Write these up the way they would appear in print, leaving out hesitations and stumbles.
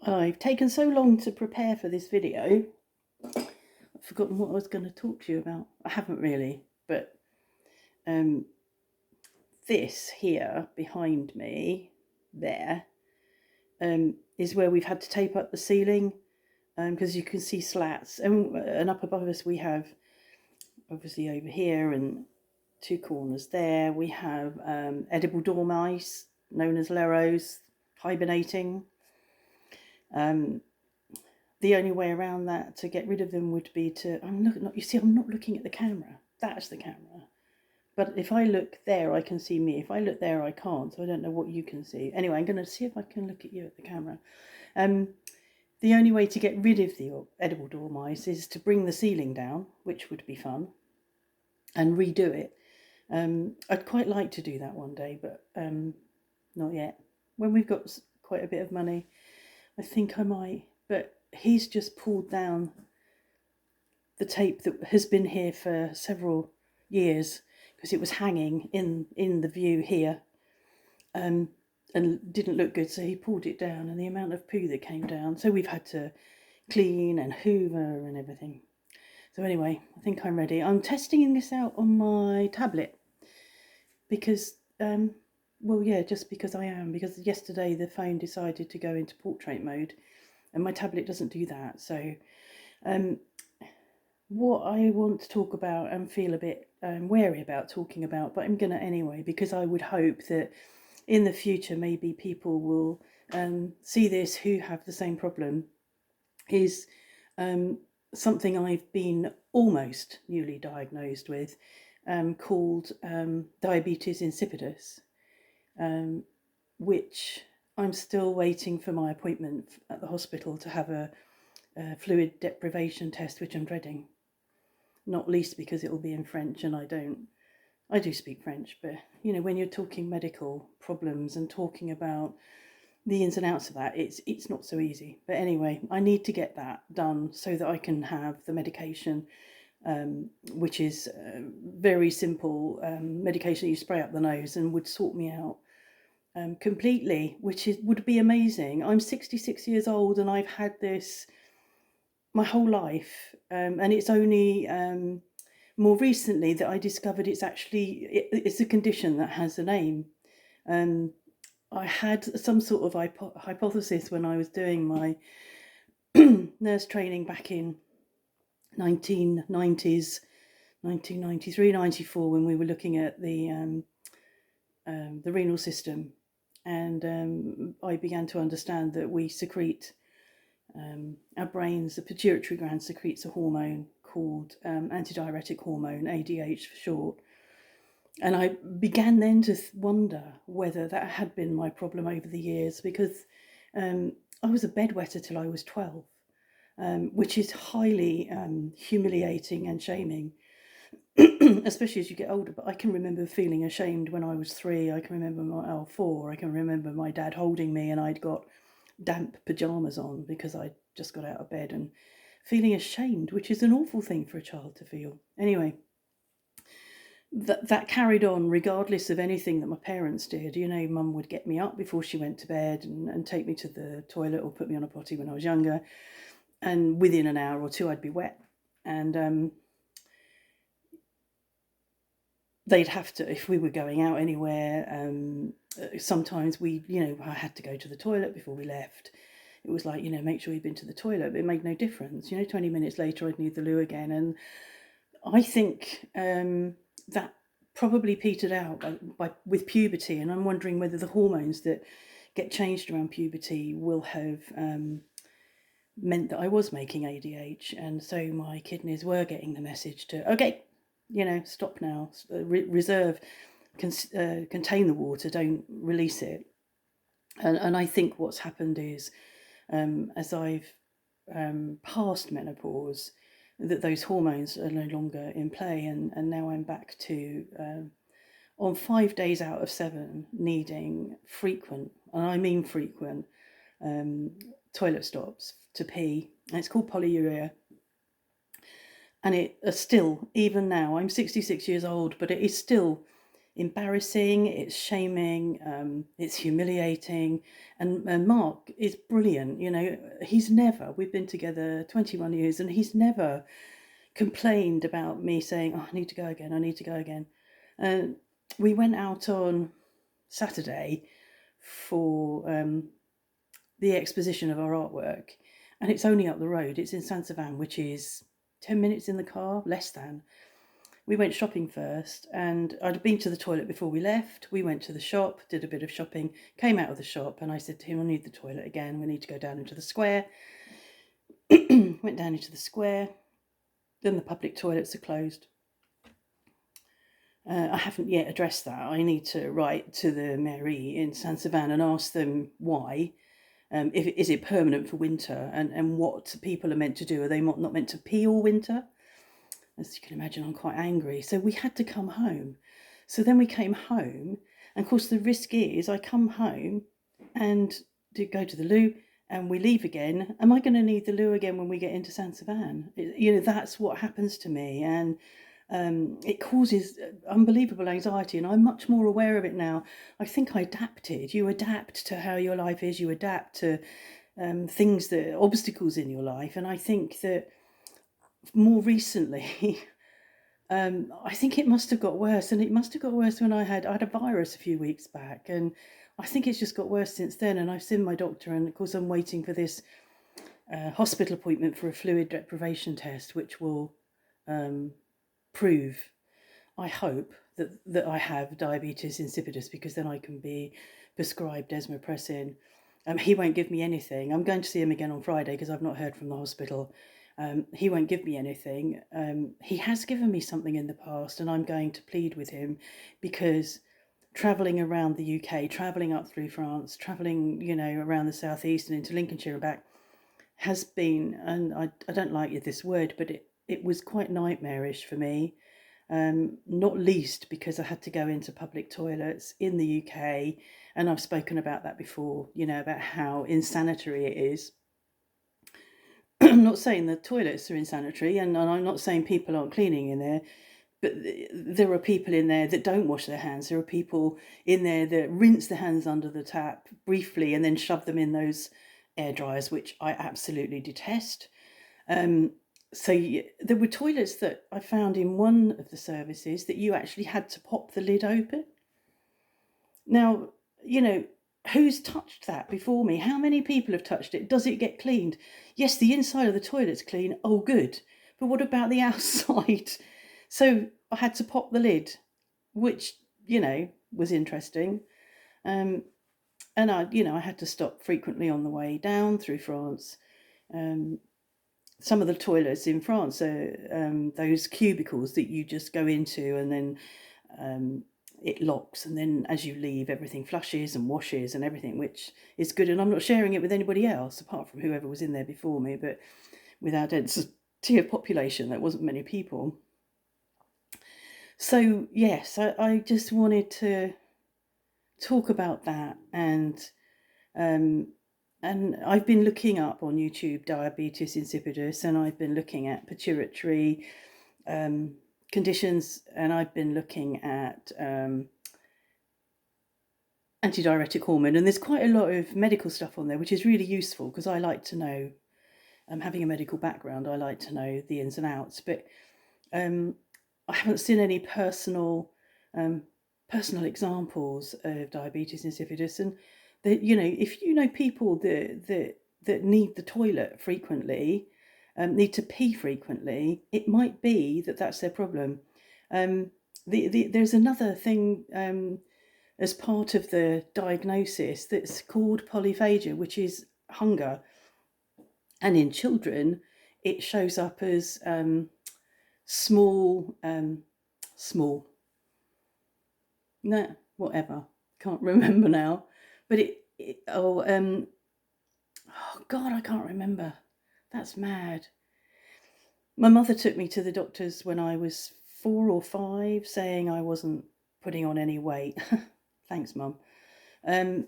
I've taken so long to prepare for this video, I've forgotten what I was going to talk to you about. I haven't really, but this here behind me, there, is where we've had to tape up the ceiling, because you can see slats, and up above us we have, obviously over here and two corners there, we have edible dormice, known as leros, hibernating. The only way around that to get rid of them would be to, I'm not looking at the camera. That's the camera. But if I look there, I can see me. If I look there, I can't. So I don't know what you can see. Anyway, I'm going to see if I can look at you at the camera. The only way to get rid of the edible dormice is to bring the ceiling down, which would be fun, and redo it. I'd quite like to do that one day, but not yet. When we've got quite a bit of money, I think I might. But he's just pulled down the tape that has been here for several years because it was hanging in the view here, and didn't look good, so he pulled it down, and the amount of poo that came down, so we've had to clean and hoover and everything. So anyway, I think I'm ready. I'm testing this out on my tablet because just because I am, because yesterday the phone decided to go into portrait mode and my tablet doesn't do that. So what I want to talk about and feel a bit wary about talking about, but I'm gonna anyway, because I would hope that in the future maybe people will see this who have the same problem, is something I've been almost newly diagnosed with, called diabetes insipidus, which I'm still waiting for my appointment at the hospital to have a fluid deprivation test, which I'm dreading, not least because it will be in French, and I do speak French, but you know, when you're talking medical problems and talking about the ins and outs of that, it's not so easy. But anyway, I need to get that done so that I can have the medication, which is very simple medication you spray up the nose and would sort me out completely, which would be amazing. I'm 66 years old and I've had this my whole life, and it's only more recently that I discovered it's a condition that has a name. I had some sort of hypothesis when I was doing my nurse training back in 1990s, 1993, 94, when we were looking at the renal system, and I began to understand that we secrete, our brains, the pituitary gland secretes a hormone called antidiuretic hormone, ADH for short. And I began then to wonder whether that had been my problem over the years, because I was a bedwetter till I was 12, which is highly humiliating and shaming, especially as you get older. But I can remember feeling ashamed when I was 3. I can remember 4. I can remember my dad holding me and I'd got damp pajamas on because I'd just got out of bed, and feeling ashamed, which is an awful thing for a child to feel. Anyway, that carried on regardless of anything that my parents did. You know, Mum would get me up before she went to bed and take me to the toilet or put me on a potty when I was younger, and within an hour or two I'd be wet, and they'd have to, if we were going out anywhere, sometimes I had to go to the toilet before we left. It was like, make sure you've been to the toilet, but it made no difference. 20 minutes later I'd need the loo again. And I think that probably petered out with puberty, and I'm wondering whether the hormones that get changed around puberty will have meant that I was making ADH, and so my kidneys were getting the message to, okay, stop now, reserve, contain the water, don't release it. And I think what's happened is, as I've passed menopause, that those hormones are no longer in play, and now I'm back to, on 5 days out of 7, needing frequent, and I mean frequent, toilet stops to pee. And it's called polyuria, and it is still, even now, I'm 66 years old, but it is still embarrassing, it's shaming, it's humiliating. And Mark is brilliant. You know, we've been together 21 years and he's never complained about me saying, oh, I need to go again, I need to go again. We went out on Saturday for the exposition of our artwork, and it's only up the road. It's in San Savan, which is 10 minutes in the car, less than. We went shopping first, and I'd been to the toilet before we left. We went to the shop, did a bit of shopping, came out of the shop, and I said to him, I need the toilet again. We need to go down into the square. Went down into the square. Then the public toilets are closed. I haven't yet addressed that. I need to write to the mairie in San Savan and ask them why. Is it permanent for winter, and what people are meant to do? Are they not meant to pee all winter? As you can imagine, I'm quite angry. So we had to come home. So then we came home, and of course the risk is I come home and do go to the loo and we leave again. Am I going to need the loo again when we get into San Savan? You know, that's what happens to me, and it causes unbelievable anxiety, and I'm much more aware of it now. I think I adapted. You adapt to how your life is. You adapt to obstacles in your life, and I think that more recently, I think it must have got worse, and it must have got worse when I had a virus a few weeks back, and I think it's just got worse since then. And I've seen my doctor, and of course I'm waiting for this hospital appointment for a fluid deprivation test, which will prove, I hope, that I have diabetes insipidus, because then I can be prescribed desmopressin. He won't give me anything. I'm going to see him again on Friday because I've not heard from the hospital. He won't give me anything. He has given me something in the past, and I'm going to plead with him, because travelling around the UK, travelling up through France, travelling, you know, around the southeast and into Lincolnshire and back has been, and I don't like this word, but it was quite nightmarish for me, not least because I had to go into public toilets in the UK, and I've spoken about that before, you know, about how insanitary it is. I'm not saying the toilets are insanitary, and I'm not saying people aren't cleaning in there, but there are people in there that don't wash their hands. There are people in there that rinse their hands under the tap briefly and then shove them in those air dryers, which I absolutely detest. So there were toilets that I found in one of the services that you actually had to pop the lid open. Now, you know, who's touched that before me? How many people have touched it? Does it get cleaned? Yes, the inside of the toilet's clean. Oh, good. But what about the outside? So I had to pop the lid, which, you know, was interesting. And I had to stop frequently on the way down through France. Some of the toilets in France are those cubicles that you just go into, and then it locks, and then as you leave, everything flushes and washes and everything, which is good. And I'm not sharing it with anybody else apart from whoever was in there before me, but with our density of population, there wasn't many people. So yes, I just wanted to talk about that, and I've been looking up on YouTube diabetes insipidus, and I've been looking at pituitary conditions, and I've been looking at antidiuretic hormone, and there's quite a lot of medical stuff on there, which is really useful because I like to know, having a medical background, I like to know the ins and outs, but I haven't seen any personal examples of diabetes insipidus. And that, you know, if you know people that need the toilet frequently, need to pee frequently, it might be that that's their problem. There's another thing as part of the diagnosis that's called polyphagia, which is hunger, and in children it shows up as small, whatever, can't remember now, but oh God, I can't remember. That's mad. My mother took me to the doctors when I was 4 or 5, saying I wasn't putting on any weight. Thanks, Mum. And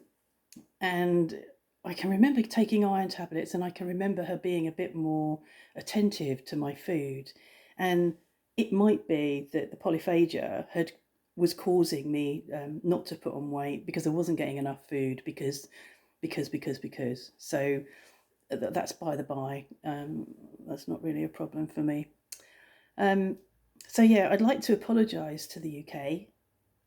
I can remember taking iron tablets, and I can remember her being a bit more attentive to my food. And it might be that the polyphagia had was causing me not to put on weight, because I wasn't getting enough food, because. So that's by the by. That's not really a problem for me. So yeah, I'd like to apologise to the UK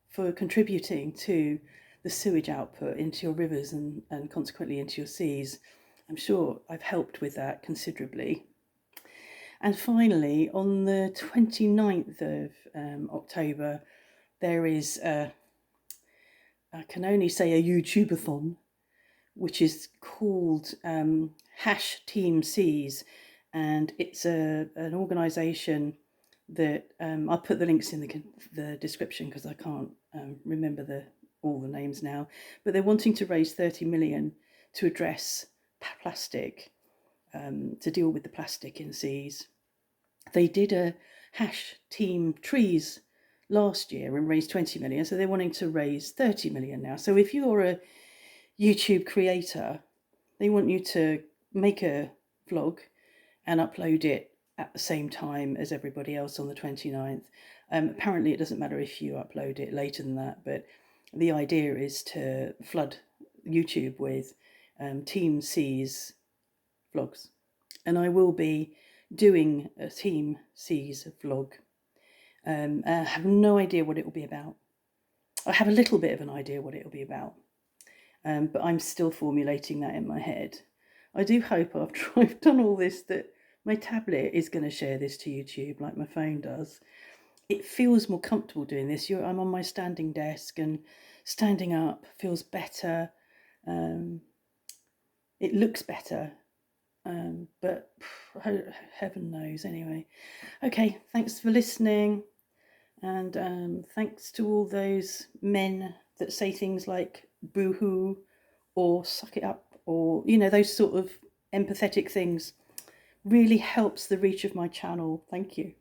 for contributing to the sewage output into your rivers and consequently into your seas. I'm sure I've helped with that considerably. And finally, on the 29th of October, there is, I can only say, a YouTubeathon, which is called Team Seas, and it's an organisation that I'll put the links in the description, because I can't remember all the names now, but they're wanting to raise 30 million to address plastic, to deal with the plastic in seas. They did a Team Trees last year and raised 20 million, so they're wanting to raise 30 million now. So if you're a YouTube creator, they want you to make a vlog and upload it at the same time as everybody else on the 29th. Apparently it doesn't matter if you upload it later than that, but the idea is to flood YouTube with Team C's vlogs. And I will be doing a Team C's vlog. I have no idea what it will be about. I have a little bit of an idea what it will be about, but I'm still formulating that in my head. I do hope after I've done all this that my tablet is going to share this to YouTube like my phone does. It feels more comfortable doing this. I'm on my standing desk, and standing up feels better. It looks better, but heaven knows anyway. Okay, thanks for listening, and thanks to all those men that say things like boo-hoo or suck it up, or those sort of empathetic things. Really helps the reach of my channel. Thank you.